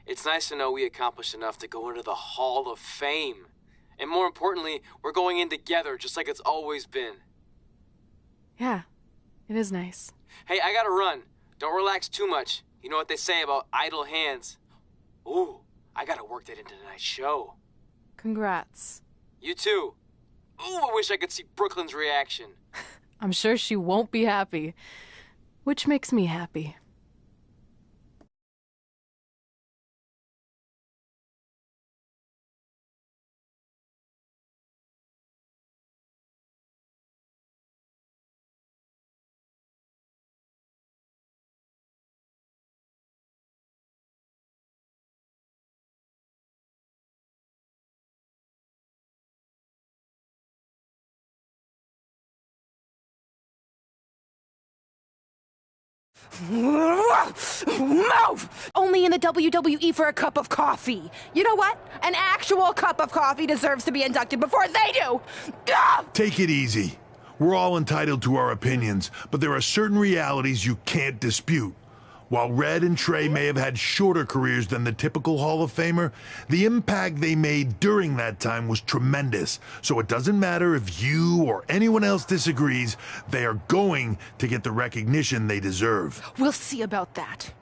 it's nice to know we accomplished enough to go into the Hall of Fame. And more importantly, we're going in together, just like it's always been. Yeah, it is nice. Hey, I gotta run. Don't relax too much. You know what they say about idle hands. Ooh, I gotta work that into tonight's show. Congrats. You too. Ooh, I wish I could see Brooklyn's reaction. I'm sure she won't be happy, which makes me happy. Move! Only in the WWE for a cup of coffee. You know what? An actual cup of coffee deserves to be inducted before they do. Ugh! Take it easy. We're all entitled to our opinions, but there are certain realities you can't dispute. While Red and Trey may have had shorter careers than the typical Hall of Famer, the impact they made during that time was tremendous. So it doesn't matter if you or anyone else disagrees, they are going to get the recognition they deserve. We'll see about that.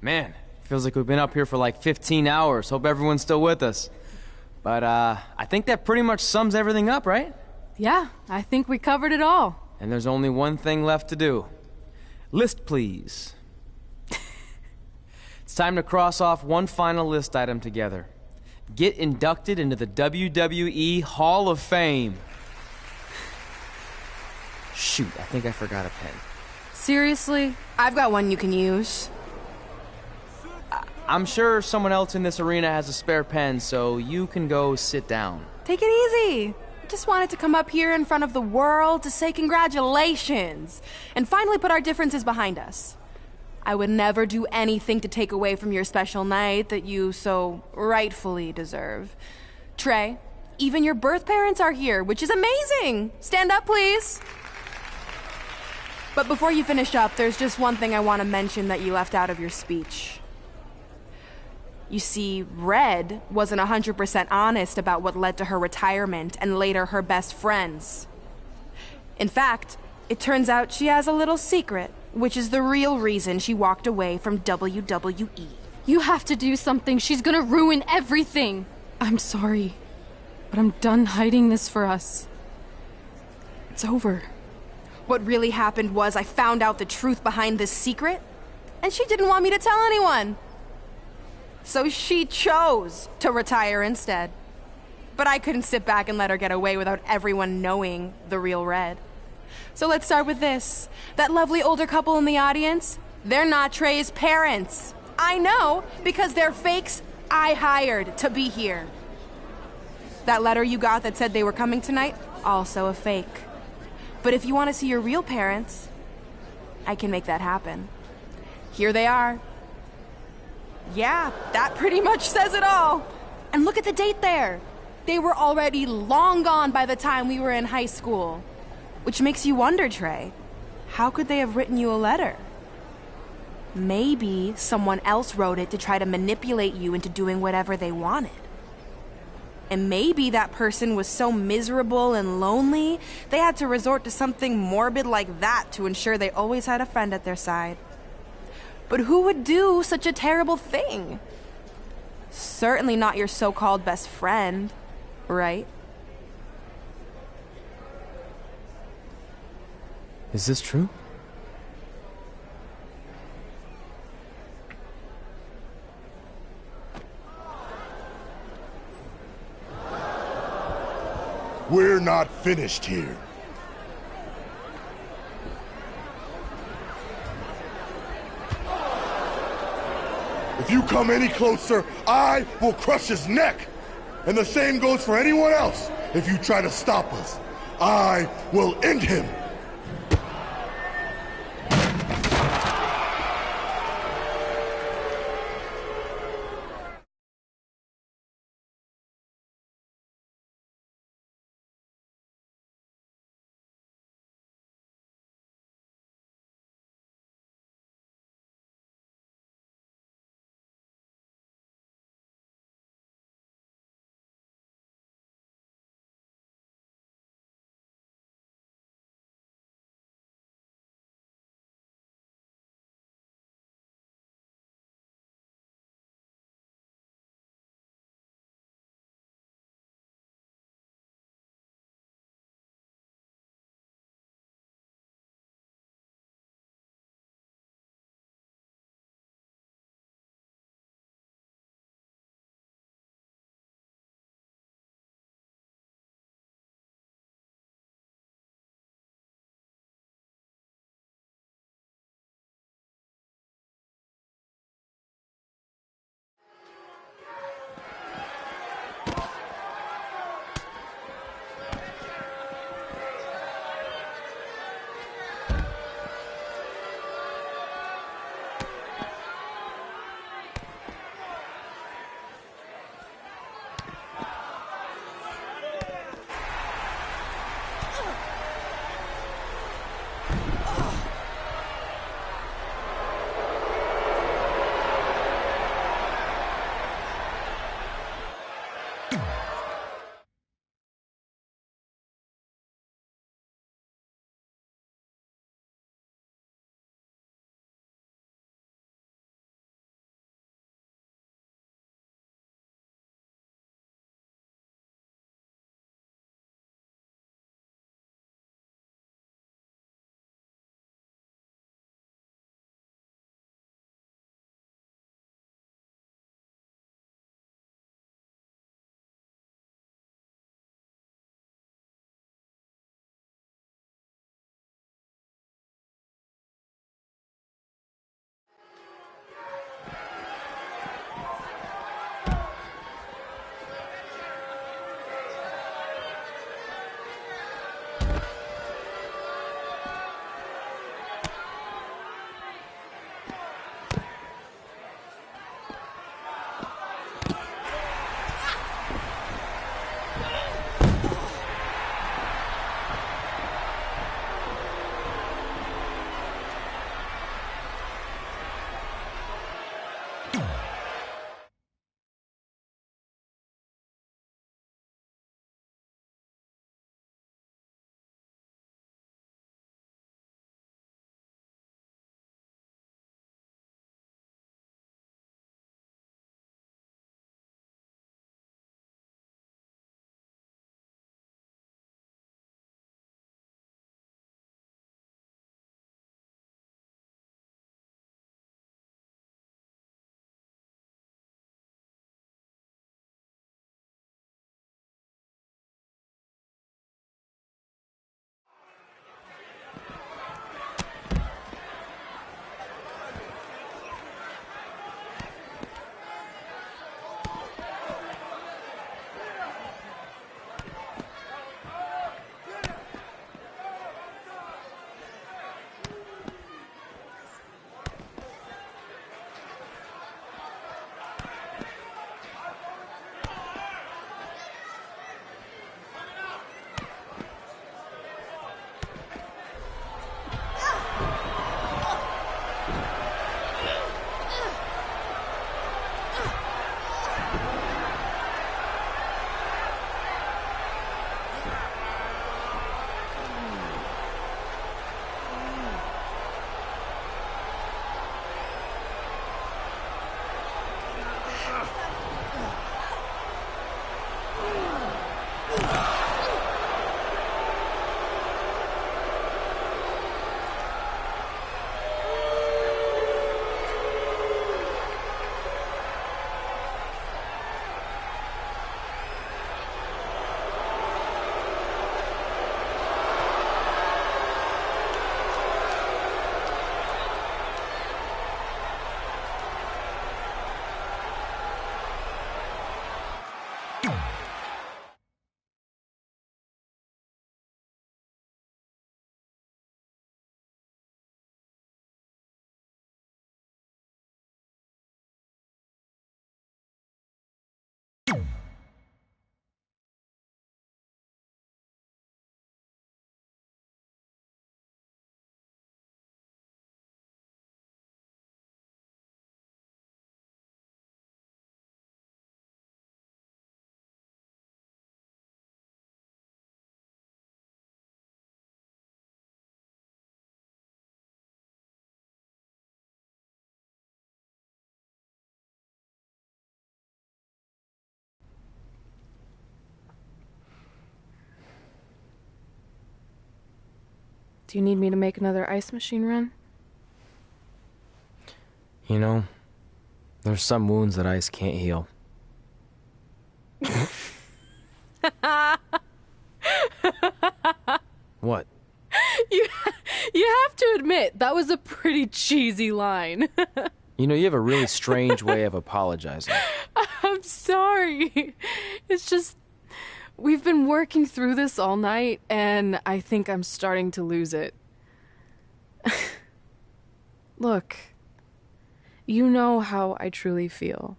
Man, feels like we've been up here for like 15 hours. Hope everyone's still with us. But, I think that pretty much sums everything up, right? Yeah, I think we covered it all. And there's only one thing left to do. List, please. It's time to cross off one final list item together. Get inducted into the WWE Hall of Fame. Shoot, I think I forgot a pen. Seriously? I've got one you can use. I'm sure someone else in this arena has a spare pen, so you can go sit down. Take it easy. I just wanted to come up here in front of the world to say congratulations and finally put our differences behind us. I would never do anything to take away from your special night that you so rightfully deserve. Trey, even your birth parents are here, which is amazing. Stand up, please. But before you finish up, there's just one thing I want to mention that you left out of your speech. You see, Red wasn't 100% honest about what led to her retirement and later her best friends. In fact, it turns out she has a little secret, which is the real reason she walked away from WWE. You have to do something. She's gonna ruin everything. I'm sorry, but I'm done hiding this for us. It's over. What really happened was I found out the truth behind this secret, and she didn't want me to tell anyone. So she chose to retire instead. But I couldn't sit back and let her get away without everyone knowing the real Red. So let's start with this. That lovely older couple in the audience, they're not Trey's parents. I know, because they're fakes I hired to be here. That letter you got that said they were coming tonight, also a fake. But if you want to see your real parents, I can make that happen. Here they are. Yeah, that pretty much says it all. And look at the date there. They were already long gone by the time we were in high school. Which makes you wonder, Trey, how could they have written you a letter? Maybe someone else wrote it to try to manipulate you into doing whatever they wanted. And maybe that person was so miserable and lonely, they had to resort to something morbid like that to ensure they always had a friend at their side. But who would do such a terrible thing? Certainly not your so-called best friend, right? Is this true? We're not finished here. If you come any closer, I will crush his neck. And the same goes for anyone else. If you try to stop us, I will end him. Do you need me to make another ice machine run? You know, there's some wounds that ice can't heal. What? You have to admit, that was a pretty cheesy line. You know, you have a really strange way of apologizing. I'm sorry. It's just, we've been working through this all night, and I think I'm starting to lose it. Look, you know how I truly feel.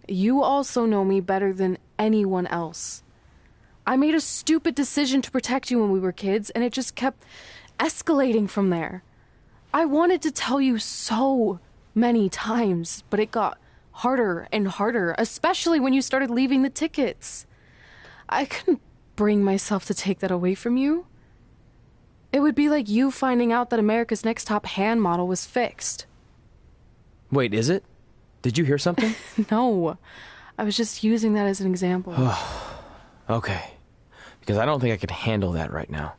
You also know me better than anyone else. I made a stupid decision to protect you when we were kids, and it just kept escalating from there. I wanted to tell you so many times, but it got harder and harder, especially when you started leaving the tickets. I couldn't bring myself to take that away from you. It would be like you finding out that America's Next Top Hand model was fixed. Wait, is it? Did you hear something? No, I was just using that as an example. Okay, because I don't think I could handle that right now.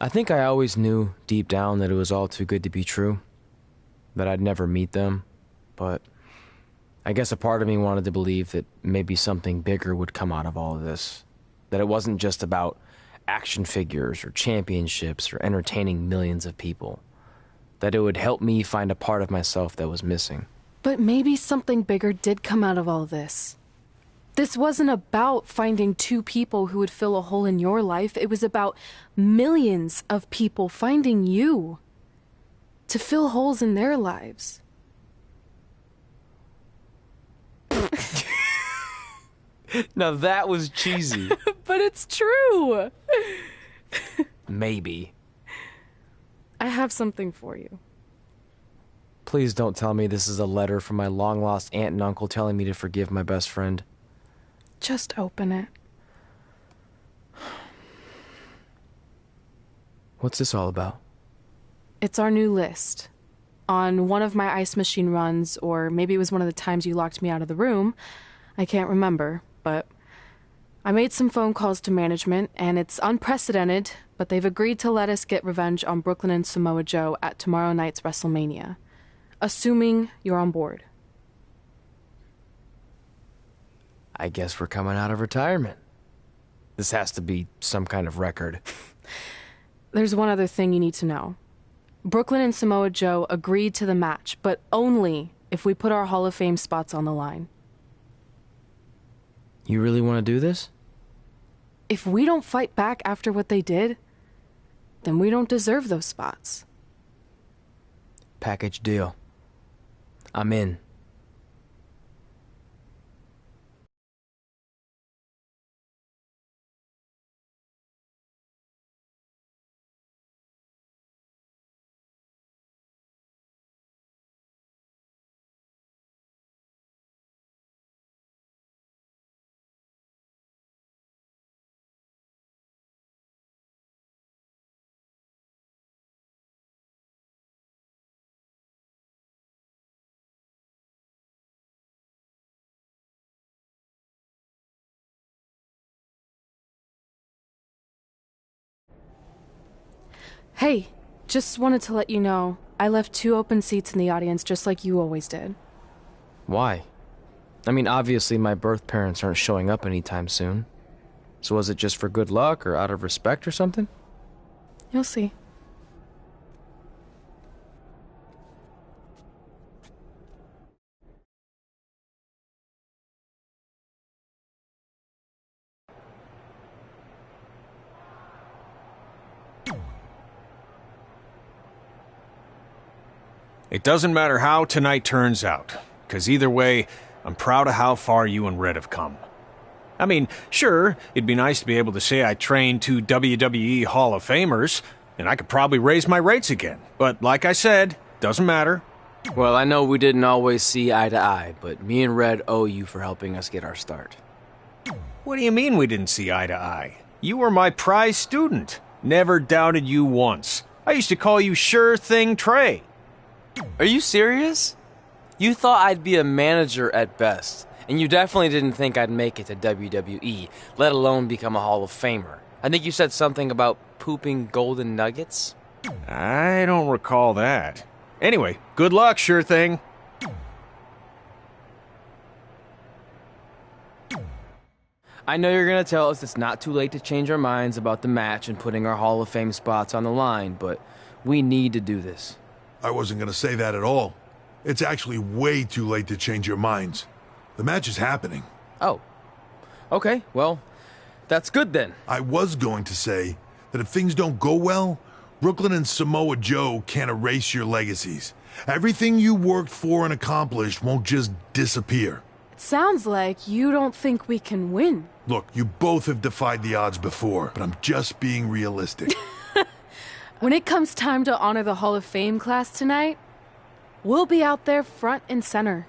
I think I always knew deep down that it was all too good to be true, that I'd never meet them, but I guess a part of me wanted to believe that maybe something bigger would come out of all of this, that it wasn't just about action figures or championships or entertaining millions of people, that it would help me find a part of myself that was missing. But maybe something bigger did come out of all this. This wasn't about finding two people who would fill a hole in your life. It was about millions of people finding you to fill holes in their lives. Now that was cheesy. But it's true. Maybe. I have something for you. Please don't tell me this is a letter from my long-lost aunt and uncle telling me to forgive my best friend. Just open it. What's this all about? It's our new list. On one of my ice machine runs, or maybe it was one of the times you locked me out of the room, I can't remember, but I made some phone calls to management, and it's unprecedented, but they've agreed to let us get revenge on Brooklyn and Samoa Joe at tomorrow night's WrestleMania, assuming you're on board. I guess we're coming out of retirement. This has to be some kind of record. There's one other thing you need to know. Brooklyn and Samoa Joe agreed to the match, but only if we put our Hall of Fame spots on the line. You really want to do this? If we don't fight back after what they did, then we don't deserve those spots. Package deal. I'm in. Hey, just wanted to let you know, I left 2 open seats in the audience just like you always did. Why? I mean, obviously my birth parents aren't showing up anytime soon. So was it just for good luck or out of respect or something? You'll see. It doesn't matter how tonight turns out, because either way, I'm proud of how far you and Red have come. I mean, sure, it'd be nice to be able to say I trained 2 WWE Hall of Famers, and I could probably raise my rates again. But like I said, doesn't matter. Well, I know we didn't always see eye to eye, but me and Red owe you for helping us get our start. What do you mean we didn't see eye to eye? You were my prize student. Never doubted you once. I used to call you Sure Thing Trey. Are you serious? You thought I'd be a manager at best, and you definitely didn't think I'd make it to WWE, let alone become a Hall of Famer. I think you said something about pooping golden nuggets. I don't recall that. Anyway, good luck, sure thing. I know you're going to tell us it's not too late to change our minds about the match and putting our Hall of Fame spots on the line, but we need to do this. I wasn't going to say that at all. It's actually way too late to change your minds. The match is happening. Oh. Okay, well, that's good then. I was going to say that if things don't go well, Brooklyn and Samoa Joe can't erase your legacies. Everything you worked for and accomplished won't just disappear. It sounds like you don't think we can win. Look, you both have defied the odds before, but I'm just being realistic. When it comes time to honor the Hall of Fame class tonight, we'll be out there front and center.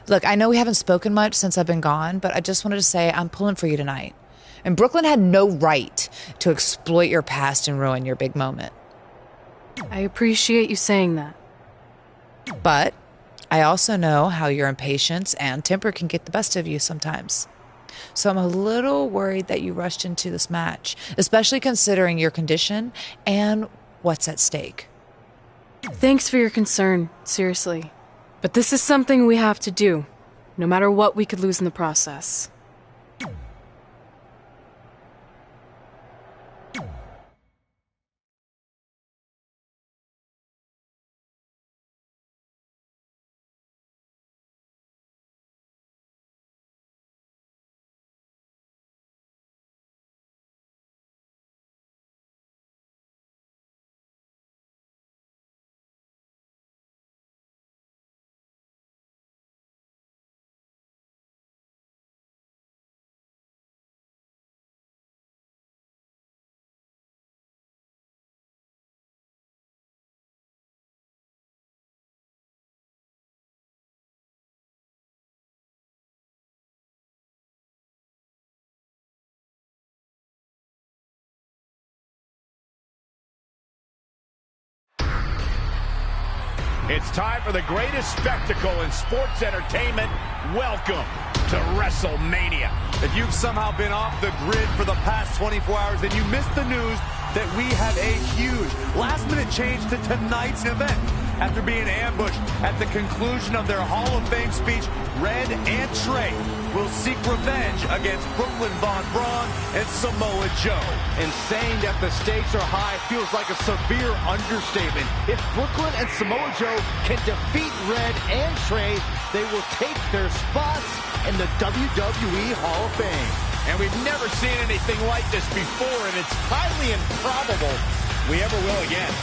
Look, I know we haven't spoken much since I've been gone, but I just wanted to say I'm pulling for you tonight. And Brooklyn had no right to exploit your past and ruin your big moment. I appreciate you saying that. But I also know how your impatience and temper can get the best of you sometimes. So I'm a little worried that you rushed into this match, especially considering your condition and what's at stake. Thanks for your concern, seriously. But this is something we have to do, no matter what we could lose in the process. It's time for the greatest spectacle in sports entertainment. Welcome to WrestleMania. If you've somehow been off the grid for the past 24 hours, then you missed the news that we have a huge last-minute change to tonight's event. After being ambushed at the conclusion of their Hall of Fame speech, Red and Trey will seek revenge against Brooklyn Von Braun and Samoa Joe. And saying that the stakes are high feels like a severe understatement. If Brooklyn and Samoa Joe can defeat Red and Trey, they will take their spots in the WWE Hall of Fame. And we've never seen anything like this before, and it's highly improbable we ever will again.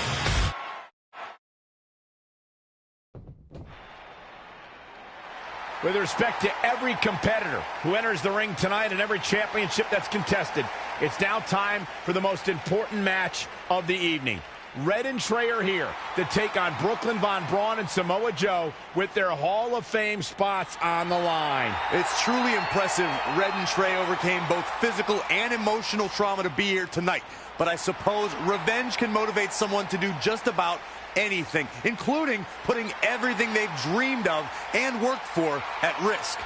With respect to every competitor who enters the ring tonight and every championship that's contested, it's now time for the most important match of the evening. Red and Trey are here to take on Brooklyn Von Braun and Samoa Joe with their Hall of Fame spots on the line. It's truly impressive Red and Trey overcame both physical and emotional trauma to be here tonight. But I suppose revenge can motivate someone to do just about anything, including putting everything they've dreamed of and worked for at risk.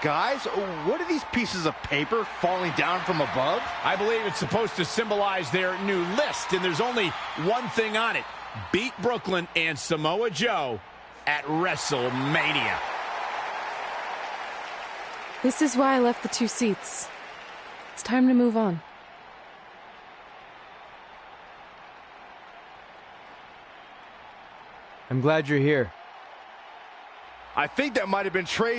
Guys, what are these pieces of paper falling down from above? I believe it's supposed to symbolize their new list, and there's only one thing on it. Beat Brooklyn and Samoa Joe at WrestleMania. This is why I left the 2 seats. It's time to move on. I'm glad you're here. I think that might have been Trey's